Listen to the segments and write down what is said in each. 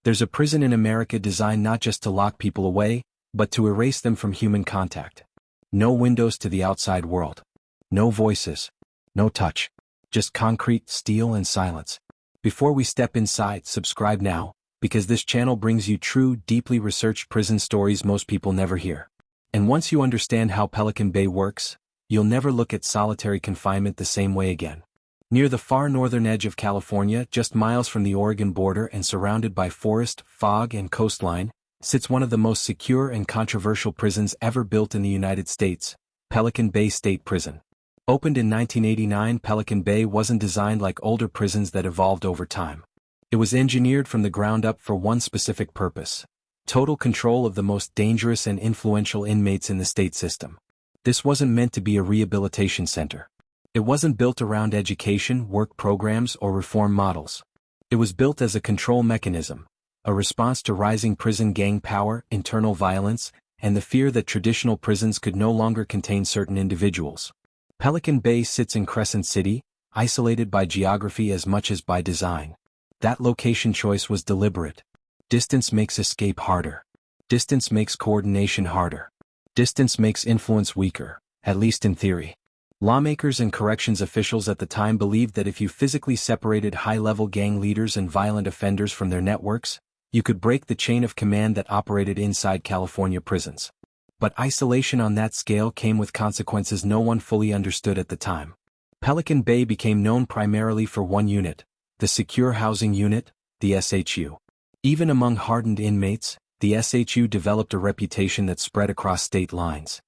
There's a prison in America designed not just to lock people away, but to erase them from human contact. No windows to the outside world. No voices. No touch. Just concrete, steel, and silence. Before we step inside, subscribe now, because this channel brings you true, deeply researched prison stories most people never hear. And once you understand how Pelican Bay works, you'll never look at solitary confinement the same way again. Near the far northern edge of California, just miles from the Oregon border and surrounded by forest, fog, and coastline, sits one of the most secure and controversial prisons ever built in the United States, Pelican Bay State Prison. Opened in 1989, Pelican Bay wasn't designed like older prisons that evolved over time. It was engineered from the ground up for one specific purpose: total control of the most dangerous and influential inmates in the state system. This wasn't meant to be a rehabilitation center. It wasn't built around education, work programs, or reform models. It was built as a control mechanism, a response to rising prison gang power, internal violence, and the fear that traditional prisons could no longer contain certain individuals. Pelican Bay sits in Crescent City, isolated by geography as much as by design. That location choice was deliberate. Distance makes escape harder. Distance makes coordination harder. Distance makes influence weaker, at least in theory. Lawmakers and corrections officials at the time believed that if you physically separated high-level gang leaders and violent offenders from their networks, you could break the chain of command that operated inside California prisons. But isolation on that scale came with consequences no one fully understood at the time. Pelican Bay became known primarily for one unit, the Secure Housing Unit, the SHU. Even among hardened inmates, the SHU developed a reputation that spread across state lines.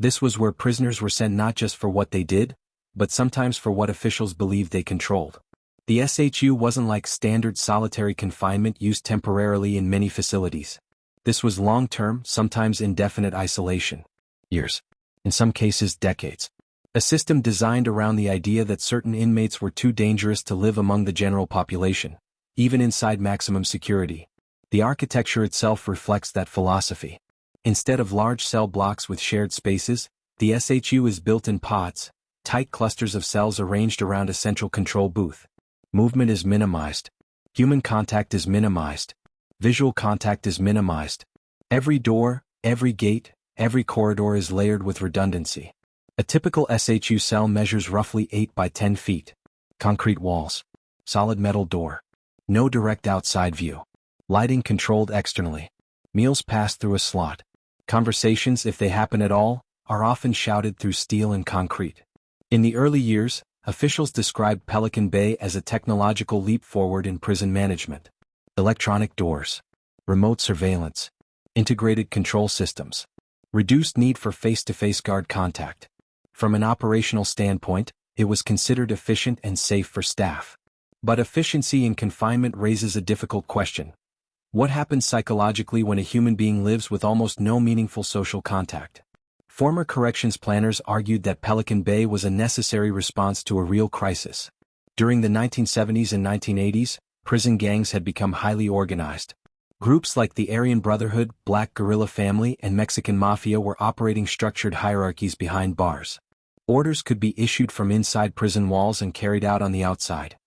This was where prisoners were sent not just for what they did, but sometimes for what officials believed they controlled. The SHU wasn't like standard solitary confinement used temporarily in many facilities. This was long-term, sometimes indefinite isolation. Years. In some cases, decades. A system designed around the idea that certain inmates were too dangerous to live among the general population, even inside maximum security. The architecture itself reflects that philosophy. Instead of large cell blocks with shared spaces, the SHU is built in pods, tight clusters of cells arranged around a central control booth. Movement is minimized. Human contact is minimized. Visual contact is minimized. Every door, every gate, every corridor is layered with redundancy. A typical SHU cell measures roughly 8 by 10 feet. Concrete walls. Solid metal door. No direct outside view. Lighting controlled externally. Meals pass through a slot. Conversations, if they happen at all, are often shouted through steel and concrete. In the early years, officials described Pelican Bay as a technological leap forward in prison management. Electronic doors. Remote surveillance. Integrated control systems. Reduced need for face-to-face guard contact. From an operational standpoint, it was considered efficient and safe for staff. But efficiency in confinement raises a difficult question. What happens psychologically when a human being lives with almost no meaningful social contact? Former corrections planners argued that Pelican Bay was a necessary response to a real crisis. During the 1970s and 1980s, prison gangs had become highly organized. Groups like the Aryan Brotherhood, Black Guerrilla Family, and Mexican Mafia were operating structured hierarchies behind bars. Orders could be issued from inside prison walls and carried out on the outside.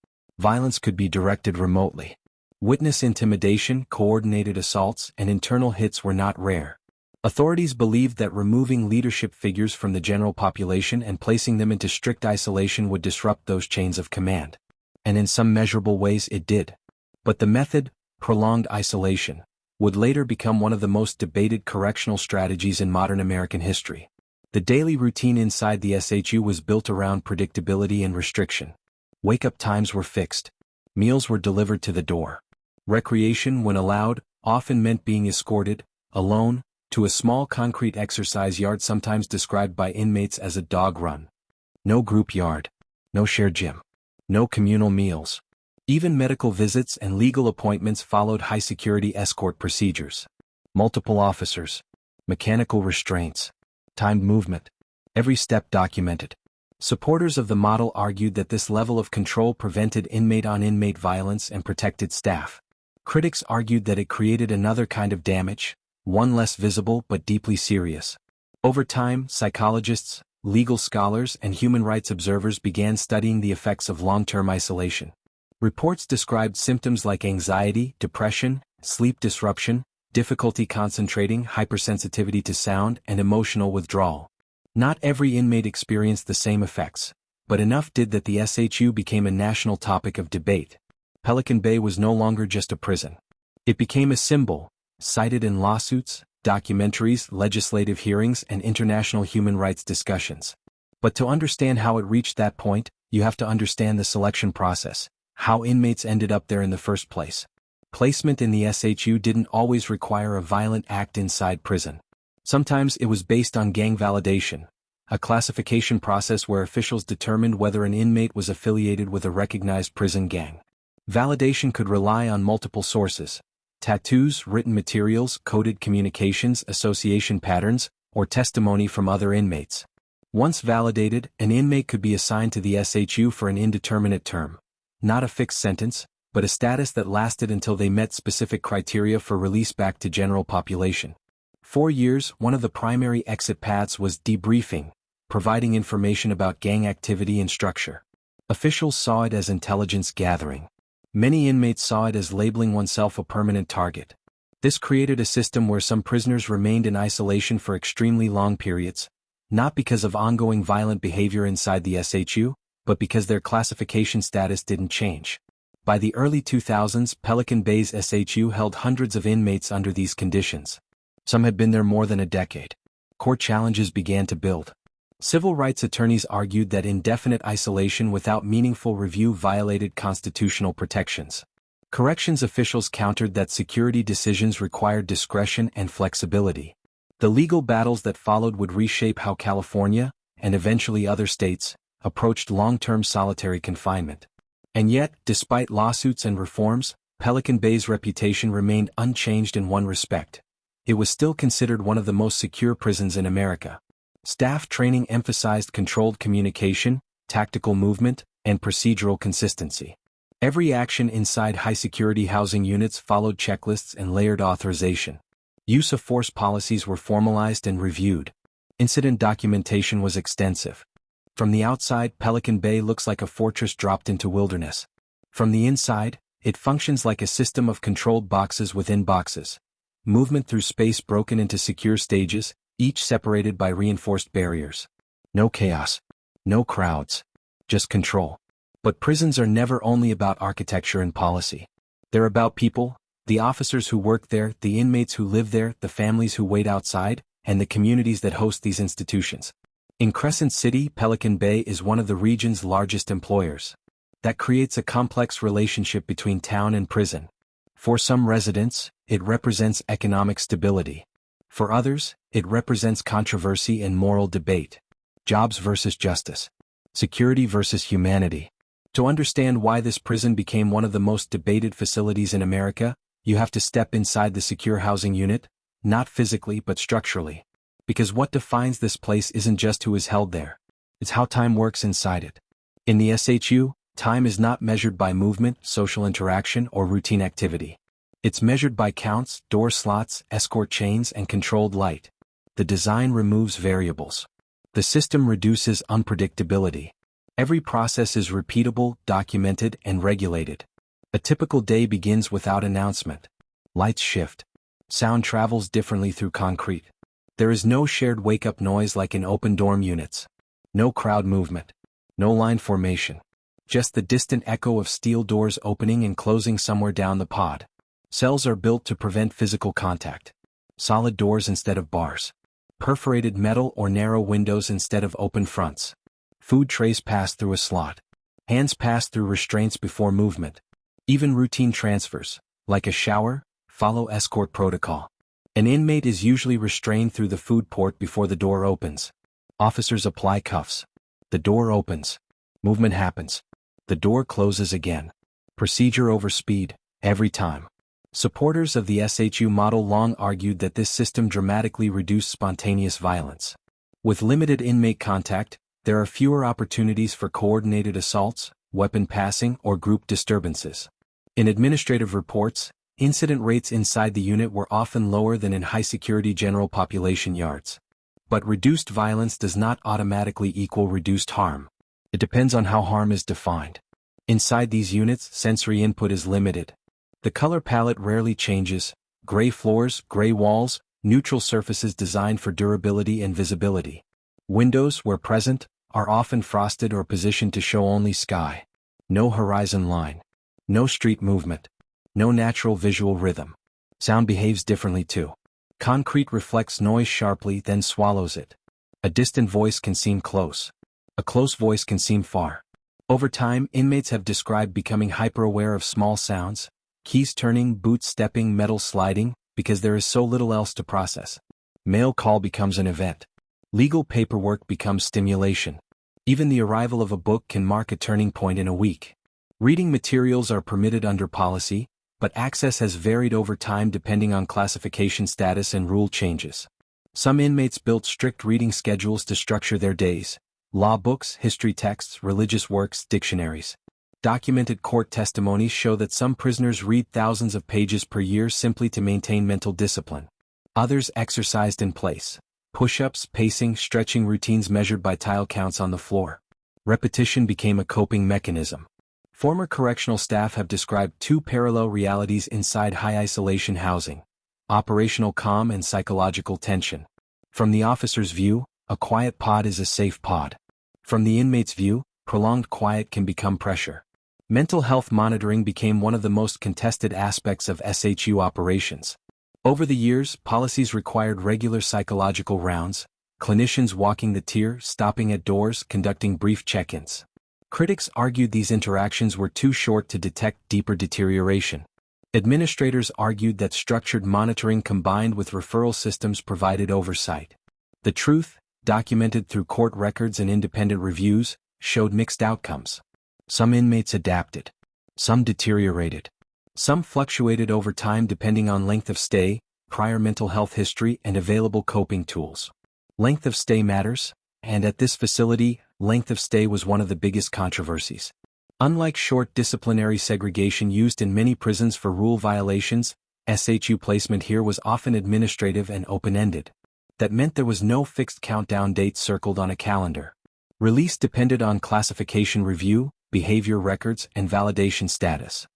Violence could be directed remotely. Witness intimidation, coordinated assaults, and internal hits were not rare. Authorities believed that removing leadership figures from the general population and placing them into strict isolation would disrupt those chains of command. And in some measurable ways it did. But the method, prolonged isolation, would later become one of the most debated correctional strategies in modern American history. The daily routine inside the SHU was built around predictability and restriction. Wake-up times were fixed. Meals were delivered to the door. Recreation, when allowed, often meant being escorted, alone, to a small concrete exercise yard sometimes described by inmates as a dog run. No group yard. No shared gym. No communal meals. Even medical visits and legal appointments followed high-security escort procedures. Multiple officers. Mechanical restraints. Timed movement. Every step documented. Supporters of the model argued that this level of control prevented inmate-on-inmate violence and protected staff. Critics argued that it created another kind of damage, one less visible but deeply serious. Over time, psychologists, legal scholars, and human rights observers began studying the effects of long-term isolation. Reports described symptoms like anxiety, depression, sleep disruption, difficulty concentrating, hypersensitivity to sound, and emotional withdrawal. Not every inmate experienced the same effects, but enough did that the SHU became a national topic of debate. Pelican Bay was no longer just a prison. It became a symbol, cited in lawsuits, documentaries, legislative hearings, and international human rights discussions. But to understand how it reached that point, you have to understand the selection process, how inmates ended up there in the first place. Placement in the SHU didn't always require a violent act inside prison. Sometimes it was based on gang validation, a classification process where officials determined whether an inmate was affiliated with a recognized prison gang. Validation could rely on multiple sources: tattoos, written materials, coded communications, association patterns, or testimony from other inmates. Once validated, an inmate could be assigned to the SHU for an indeterminate term. Not a fixed sentence, but a status that lasted until they met specific criteria for release back to general population. 4 years, one of the primary exit paths was debriefing, providing information about gang activity and structure. Officials saw it as intelligence gathering. Many inmates saw it as labeling oneself a permanent target. This created a system where some prisoners remained in isolation for extremely long periods, not because of ongoing violent behavior inside the SHU, but because their classification status didn't change. By the early 2000s, Pelican Bay's SHU held hundreds of inmates under these conditions. Some had been there more than a decade. Court challenges began to build. Civil rights attorneys argued that indefinite isolation without meaningful review violated constitutional protections. Corrections officials countered that security decisions required discretion and flexibility. The legal battles that followed would reshape how California, and eventually other states, approached long-term solitary confinement. And yet, despite lawsuits and reforms, Pelican Bay's reputation remained unchanged in one respect. It was still considered one of the most secure prisons in America. Staff training emphasized controlled communication, tactical movement, and procedural consistency. Every action inside high-security housing units followed checklists and layered authorization. Use of force policies were formalized and reviewed. Incident documentation was extensive. From the outside, Pelican Bay looks like a fortress dropped into wilderness. From the inside, it functions like a system of controlled boxes within boxes. Movement through space broken into secure stages, each separated by reinforced barriers. No chaos. No crowds. Just control. But prisons are never only about architecture and policy. They're about people, the officers who work there, the inmates who live there, the families who wait outside, and the communities that host these institutions. In Crescent City, Pelican Bay is one of the region's largest employers. That creates a complex relationship between town and prison. For some residents, it represents economic stability. For others, it represents controversy and moral debate. Jobs versus justice. Security versus humanity. To understand why this prison became one of the most debated facilities in America, you have to step inside the secure housing unit, not physically but structurally. Because what defines this place isn't just who is held there. It's how time works inside it. In the SHU, time is not measured by movement, social interaction, or routine activity. It's measured by counts, door slots, escort chains, and controlled light. The design removes variables. The system reduces unpredictability. Every process is repeatable, documented, and regulated. A typical day begins without announcement. Lights shift. Sound travels differently through concrete. There is no shared wake-up noise like in open dorm units. No crowd movement. No line formation. Just the distant echo of steel doors opening and closing somewhere down the pod. Cells are built to prevent physical contact. Solid doors instead of bars. Perforated metal or narrow windows instead of open fronts. Food trays pass through a slot. Hands pass through restraints before movement. Even routine transfers, like a shower, follow escort protocol. An inmate is usually restrained through the food port before the door opens. Officers apply cuffs. The door opens. Movement happens. The door closes again. Procedure over speed, every time. Supporters of the SHU model long argued that this system dramatically reduced spontaneous violence. With limited inmate contact, there are fewer opportunities for coordinated assaults, weapon passing, or group disturbances. In administrative reports, incident rates inside the unit were often lower than in high-security general population yards. But reduced violence does not automatically equal reduced harm. It depends on how harm is defined. Inside these units, sensory input is limited. The color palette rarely changes: gray floors, gray walls, neutral surfaces designed for durability and visibility. Windows, where present, are often frosted or positioned to show only sky. No horizon line. No street movement. No natural visual rhythm. Sound behaves differently too. Concrete reflects noise sharply, then swallows it. A distant voice can seem close. A close voice can seem far. Over time, inmates have described becoming hyper-aware of small sounds, keys turning, boots stepping, metal sliding, because there is so little else to process. Mail call becomes an event. Legal paperwork becomes stimulation. Even the arrival of a book can mark a turning point in a week. Reading materials are permitted under policy, but access has varied over time depending on classification status and rule changes. Some inmates built strict reading schedules to structure their days: law books, history texts, religious works, dictionaries. Documented court testimonies show that some prisoners read thousands of pages per year simply to maintain mental discipline. Others exercised in place: push-ups, pacing, stretching routines measured by tile counts on the floor. Repetition became a coping mechanism. Former correctional staff have described two parallel realities inside high-isolation housing: operational calm and psychological tension. From the officer's view, a quiet pod is a safe pod. From the inmate's view, prolonged quiet can become pressure. Mental health monitoring became one of the most contested aspects of SHU operations. Over the years, policies required regular psychological rounds, clinicians walking the tier, stopping at doors, conducting brief check-ins. Critics argued these interactions were too short to detect deeper deterioration. Administrators argued that structured monitoring combined with referral systems provided oversight. The truth, documented through court records and independent reviews, showed mixed outcomes. Some inmates adapted. Some deteriorated. Some fluctuated over time depending on length of stay, prior mental health history, and available coping tools. Length of stay matters, and at this facility, length of stay was one of the biggest controversies. Unlike short disciplinary segregation used in many prisons for rule violations, SHU placement here was often administrative and open-ended. That meant there was no fixed countdown date circled on a calendar. Release depended on classification review, behavior records, and validation status.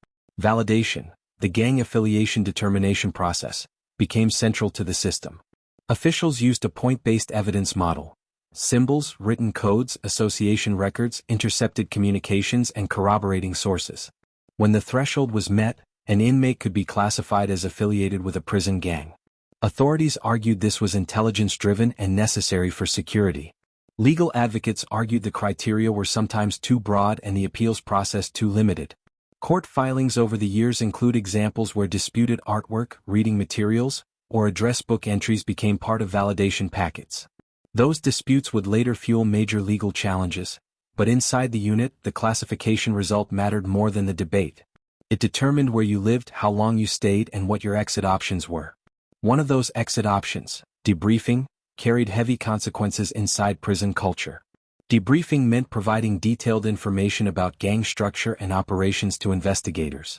Validation, the gang affiliation determination process, became central to the system. Officials used a point-based evidence model: symbols, written codes, association records, intercepted communications, and corroborating sources. When the threshold was met, an inmate could be classified as affiliated with a prison gang. Authorities argued this was intelligence-driven and necessary for security. Legal advocates argued the criteria were sometimes too broad and the appeals process too limited. Court filings over the years include examples where disputed artwork, reading materials, or address book entries became part of validation packets. Those disputes would later fuel major legal challenges, but inside the unit, the classification result mattered more than the debate. It determined where you lived, how long you stayed, and what your exit options were. One of those exit options, debriefing, carried heavy consequences inside prison culture. Debriefing meant providing detailed information about gang structure and operations to investigators.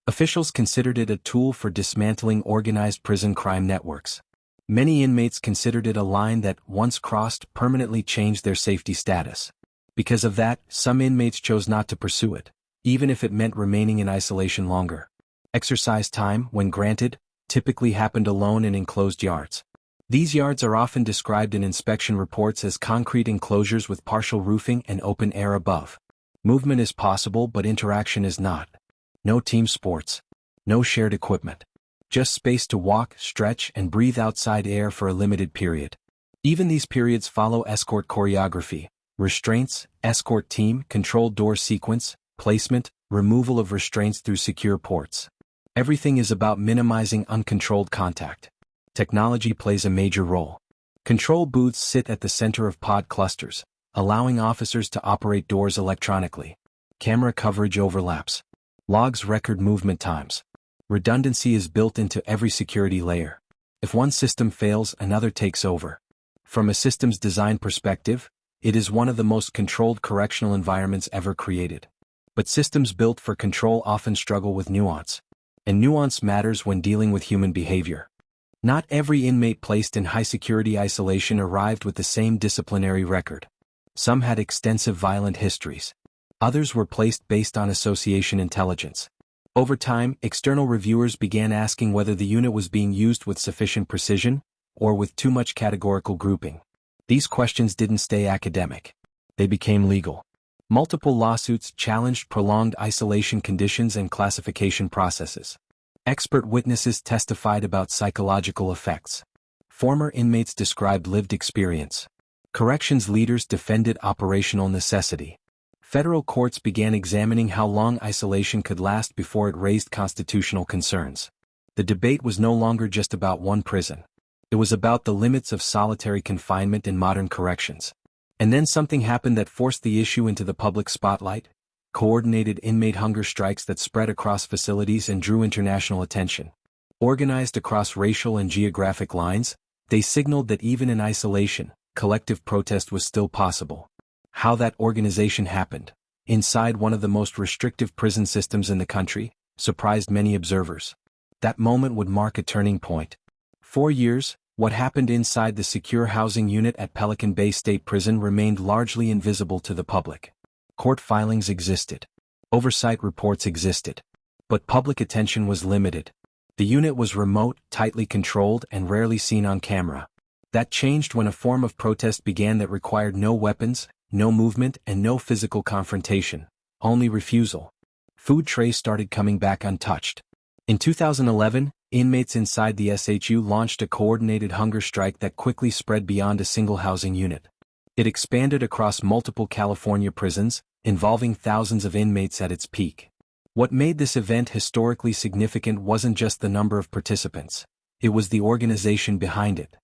Officials considered it a tool for dismantling organized prison crime networks. Many inmates considered it a line that, once crossed, permanently changed their safety status. Because of that, some inmates chose not to pursue it, even if it meant remaining in isolation longer. Exercise time, when granted, typically happened alone in enclosed yards. These yards are often described in inspection reports as concrete enclosures with partial roofing and open air above. Movement is possible, but interaction is not. No team sports. No shared equipment. Just space to walk, stretch, and breathe outside air for a limited period. Even these periods follow escort choreography: restraints, escort team, controlled door sequence, placement, removal of restraints through secure ports. Everything is about minimizing uncontrolled contact. Technology plays a major role. Control booths sit at the center of pod clusters, allowing officers to operate doors electronically. Camera coverage overlaps. Logs record movement times. Redundancy is built into every security layer. If one system fails, another takes over. From a systems design perspective, it is one of the most controlled correctional environments ever created. But systems built for control often struggle with nuance. And nuance matters when dealing with human behavior. Not every inmate placed in high-security isolation arrived with the same disciplinary record. Some had extensive violent histories. Others were placed based on association intelligence. Over time, external reviewers began asking whether the unit was being used with sufficient precision, or with too much categorical grouping. These questions didn't stay academic. They became legal. Multiple lawsuits challenged prolonged isolation conditions and classification processes. Expert witnesses testified about psychological effects. Former inmates described lived experience. Corrections leaders defended operational necessity. Federal courts began examining how long isolation could last before it raised constitutional concerns. The debate was no longer just about one prison. It was about the limits of solitary confinement in modern corrections. And then something happened that forced the issue into the public spotlight: coordinated inmate hunger strikes that spread across facilities and drew international attention. Organized across racial and geographic lines, they signaled that even in isolation, collective protest was still possible. How that organization happened, inside one of the most restrictive prison systems in the country, surprised many observers. That moment would mark a turning point. 4 years, what happened inside the secure housing unit at Pelican Bay State Prison remained largely invisible to the public. Court filings existed. Oversight reports existed. But public attention was limited. The unit was remote, tightly controlled, and rarely seen on camera. That changed when a form of protest began that required no weapons, no movement, and no physical confrontation, only refusal. Food trays started coming back untouched. In 2011, inmates inside the SHU launched a coordinated hunger strike that quickly spread beyond a single housing unit. It expanded across multiple California prisons, involving thousands of inmates at its peak. What made this event historically significant wasn't just the number of participants. It was the organization behind it.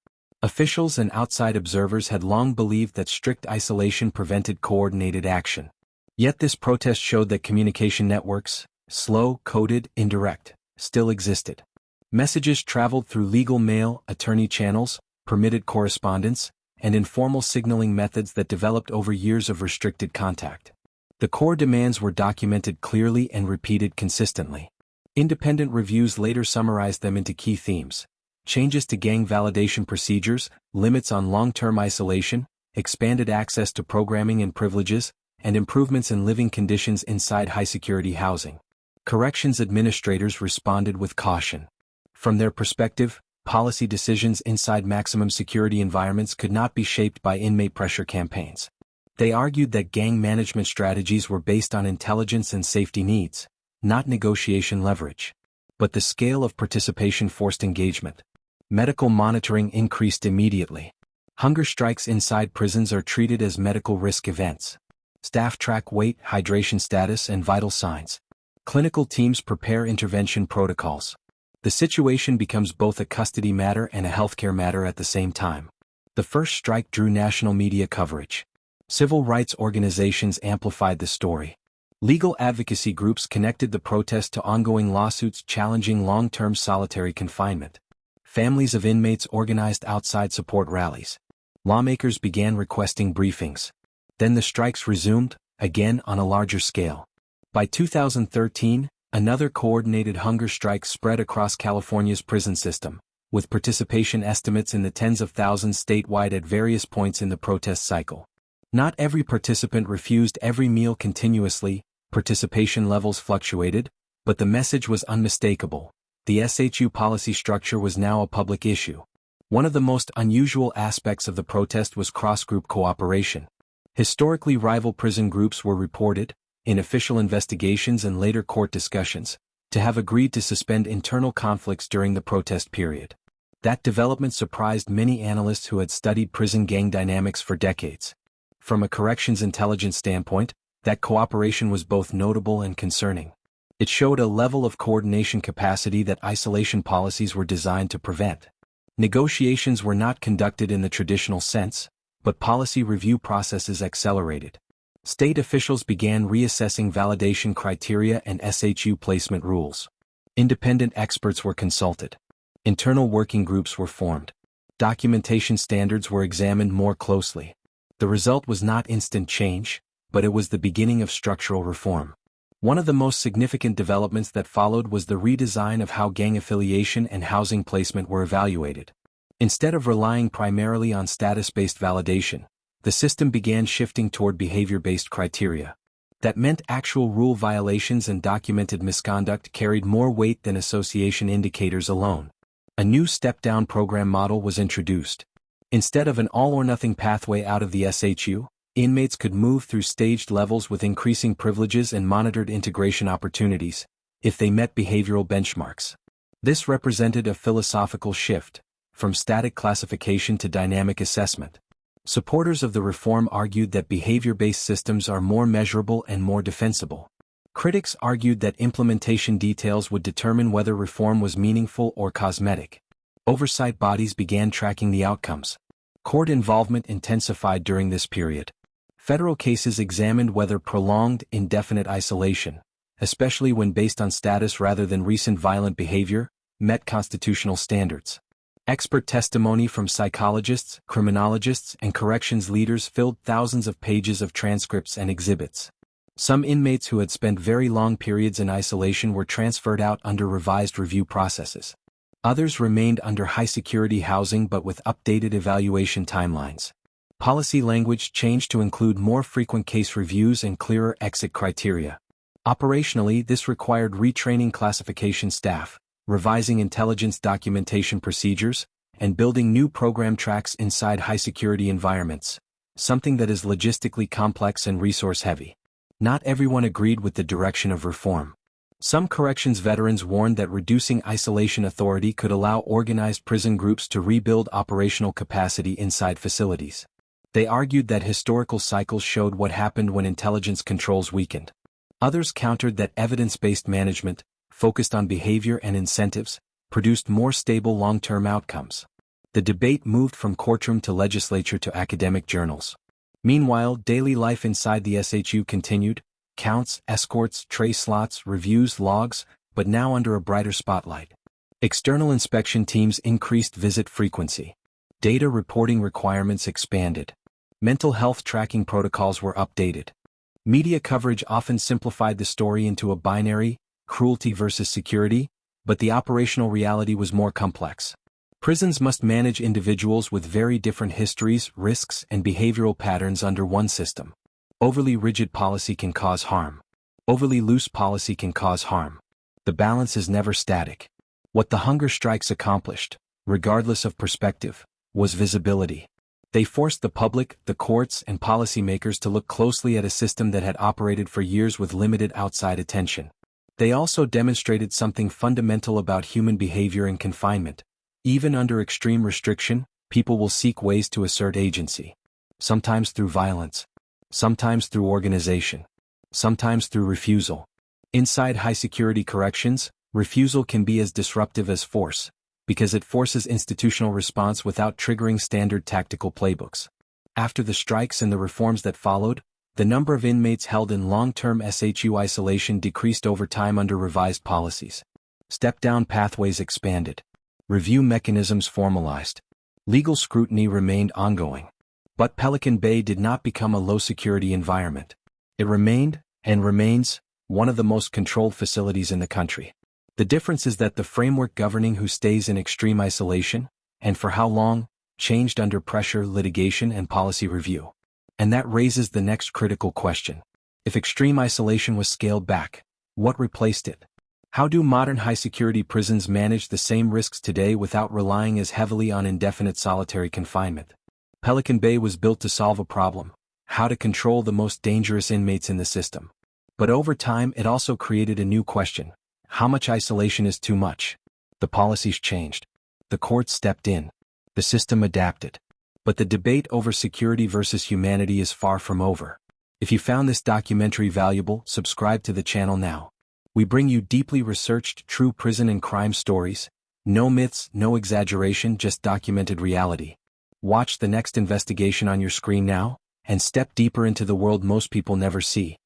Officials and outside observers had long believed that strict isolation prevented coordinated action. Yet this protest showed that communication networks, slow, coded, indirect, still existed. Messages traveled through legal mail, attorney channels, permitted correspondence, and informal signaling methods that developed over years of restricted contact. The core demands were documented clearly and repeated consistently. Independent reviews later summarized them into key themes: changes to gang validation procedures, limits on long-term isolation, expanded access to programming and privileges, and improvements in living conditions inside high-security housing. Corrections administrators responded with caution. From their perspective, policy decisions inside maximum security environments could not be shaped by inmate pressure campaigns. They argued that gang management strategies were based on intelligence and safety needs, not negotiation leverage. But the scale of participation forced engagement. Medical monitoring increased immediately. Hunger strikes inside prisons are treated as medical risk events. Staff track weight, hydration status, and vital signs. Clinical teams prepare intervention protocols. The situation becomes both a custody matter and a healthcare matter at the same time. The first strike drew national media coverage. Civil rights organizations amplified the story. Legal advocacy groups connected the protest to ongoing lawsuits challenging long-term solitary confinement. Families of inmates organized outside support rallies. Lawmakers began requesting briefings. Then the strikes resumed, again on a larger scale. By 2013, another coordinated hunger strike spread across California's prison system, with participation estimates in the tens of thousands statewide at various points in the protest cycle. Not every participant refused every meal continuously, participation levels fluctuated, but the message was unmistakable. The SHU policy structure was now a public issue. One of the most unusual aspects of the protest was cross-group cooperation. Historically rival prison groups were reported, in official investigations and later court discussions, to have agreed to suspend internal conflicts during the protest period. That development surprised many analysts who had studied prison gang dynamics for decades. From a corrections intelligence standpoint, that cooperation was both notable and concerning. It showed a level of coordination capacity that isolation policies were designed to prevent. Negotiations were not conducted in the traditional sense, but policy review processes accelerated. State officials began reassessing validation criteria and SHU placement rules. Independent experts were consulted. Internal working groups were formed. Documentation standards were examined more closely. The result was not instant change, but it was the beginning of structural reform. One of the most significant developments that followed was the redesign of how gang affiliation and housing placement were evaluated. Instead of relying primarily on status-based validation, the system began shifting toward behavior-based criteria. That meant actual rule violations and documented misconduct carried more weight than association indicators alone. A new step-down program model was introduced. Instead of an all-or-nothing pathway out of the SHU, inmates could move through staged levels with increasing privileges and monitored integration opportunities, if they met behavioral benchmarks. This represented a philosophical shift, from static classification to dynamic assessment. Supporters of the reform argued that behavior-based systems are more measurable and more defensible. Critics argued that implementation details would determine whether reform was meaningful or cosmetic. Oversight bodies began tracking the outcomes. Court involvement intensified during this period. Federal cases examined whether prolonged, indefinite isolation, especially when based on status rather than recent violent behavior, met constitutional standards. Expert testimony from psychologists, criminologists, and corrections leaders filled thousands of pages of transcripts and exhibits. Some inmates who had spent very long periods in isolation were transferred out under revised review processes. Others remained under high-security housing but with updated evaluation timelines. Policy language changed to include more frequent case reviews and clearer exit criteria. Operationally, this required retraining classification staff, revising intelligence documentation procedures, and building new program tracks inside high-security environments, something that is logistically complex and resource-heavy. Not everyone agreed with the direction of reform. Some corrections veterans warned that reducing isolation authority could allow organized prison groups to rebuild operational capacity inside facilities. They argued that historical cycles showed what happened when intelligence controls weakened. Others countered that evidence-based management, focused on behavior and incentives, produced more stable long-term outcomes. The debate moved from courtroom to legislature to academic journals. Meanwhile, daily life inside the SHU continued, counts, escorts, tray slots, reviews, logs, but now under a brighter spotlight. External inspection teams increased visit frequency. Data reporting requirements expanded. Mental health tracking protocols were updated. Media coverage often simplified the story into a binary, cruelty versus security, but the operational reality was more complex. Prisons must manage individuals with very different histories, risks, and behavioral patterns under one system. Overly rigid policy can cause harm. Overly loose policy can cause harm. The balance is never static. What the hunger strikes accomplished, regardless of perspective, was visibility. They forced the public, the courts, and policymakers to look closely at a system that had operated for years with limited outside attention. They also demonstrated something fundamental about human behavior in confinement. Even under extreme restriction, people will seek ways to assert agency. Sometimes through violence. Sometimes through organization. Sometimes through refusal. Inside high-security corrections, refusal can be as disruptive as force, because it forces institutional response without triggering standard tactical playbooks. After the strikes and the reforms that followed, the number of inmates held in long-term SHU isolation decreased over time under revised policies. Step-down pathways expanded. Review mechanisms formalized. Legal scrutiny remained ongoing. But Pelican Bay did not become a low-security environment. It remained, and remains, one of the most controlled facilities in the country. The difference is that the framework governing who stays in extreme isolation, and for how long, changed under pressure, litigation, and policy review. And that raises the next critical question. If extreme isolation was scaled back, what replaced it? How do modern high-security prisons manage the same risks today without relying as heavily on indefinite solitary confinement? Pelican Bay was built to solve a problem: how to control the most dangerous inmates in the system. But over time it also created a new question: how much isolation is too much? The policies changed. The courts stepped in. The system adapted. But the debate over security versus humanity is far from over. If you found this documentary valuable, subscribe to the channel now. We bring you deeply researched, true prison and crime stories. No myths, no exaggeration, just documented reality. Watch the next investigation on your screen now, and step deeper into the world most people never see.